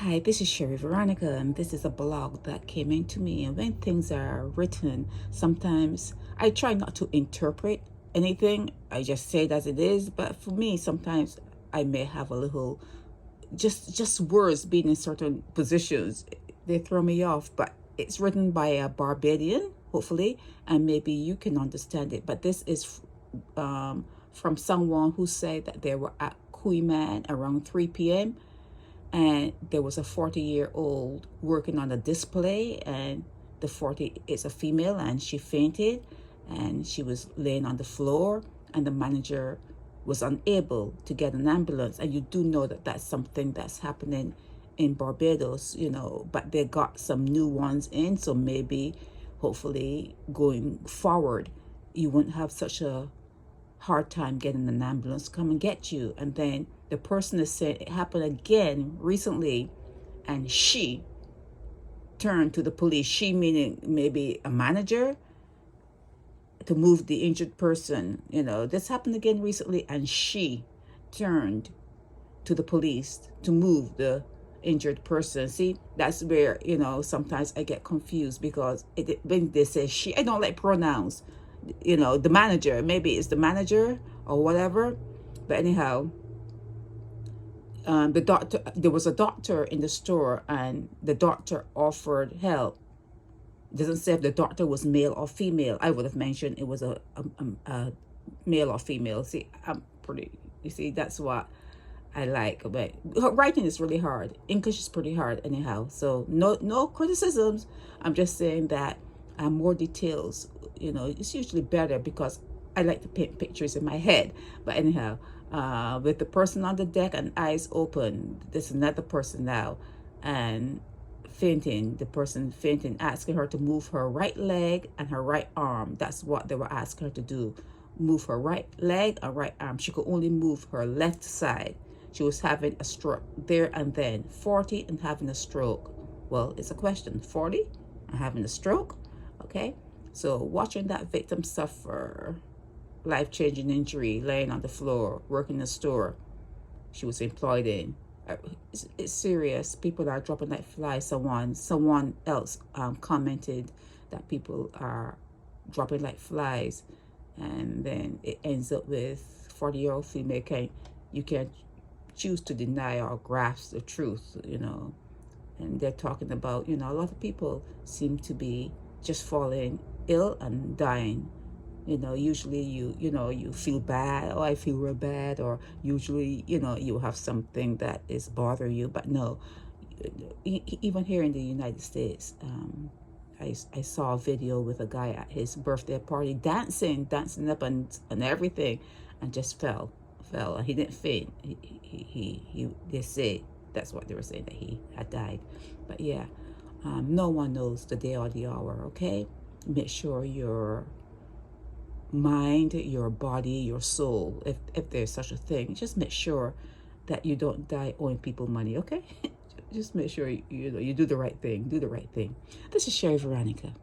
Hi, this is Sherry Veronica, and this is a blog that came into me. And when things are written, sometimes I try not to interpret anything. I just say it as it is. But for me, sometimes I may have a little, just words being in certain positions, they throw me off. But it's written by a Barbadian, hopefully, and maybe you can understand it. But this is from someone who said that they were at Kooyman around 3 p.m. and there was a 40-year-old working on a display, and the 40 is a female, and she fainted and she was laying on the floor, and the manager was unable to get an ambulance. And you do know that that's something that's happening in Barbados, but they got some new ones in, so maybe hopefully going forward you wouldn't have such a hard time getting an ambulance to come and get you. And then the person is saying it happened again recently, and she turned to the police, she meaning maybe a manager, to move the injured person. This happened again recently, and she turned to the police to move the injured person. See, that's where sometimes I get confused, because when they say she, I don't like pronouns. The manager, maybe it's the manager or whatever. But anyhow, the doctor, there was a doctor in the store, and the doctor offered help. It doesn't say if the doctor was male or female. I would have mentioned it was a male or female. See, you see, that's what I like. But writing is really hard. English is pretty hard anyhow. So no criticisms. I'm just saying that more details, it's usually better, because I like to paint pictures in my head. But anyhow, with the person on the deck and eyes open, there's another person now, and fainting, the person fainting, asking her to move her right leg and her right arm. That's what they were asking her to do. Move her right leg and right arm. She could only move her left side. She was having a stroke there and then. 40 and having a stroke. Well, it's a question. 40 and having a stroke? Okay. So watching that victim suffer life-changing injury, laying on the floor, working in the store she was employed in. It's serious. People are dropping like flies. Someone else commented that people are dropping like flies, and then it ends up with 40-year-old female. You can't choose to deny or grasp the truth, and they're talking about, a lot of people seem to be just falling ill and dying. Usually you feel bad, I feel real bad, or usually you have something that is bothering you. But no, even here in the United States, I saw a video with a guy at his birthday party dancing up and everything, and just fell. And he didn't faint. They say that's what they were saying, that he had died. But yeah, no one knows the day or the hour. Okay, make sure your mind, your body, your soul, if there's such a thing, just make sure that you don't die owing people money. Okay, just make sure you do the right thing. This is Sherry Veronica.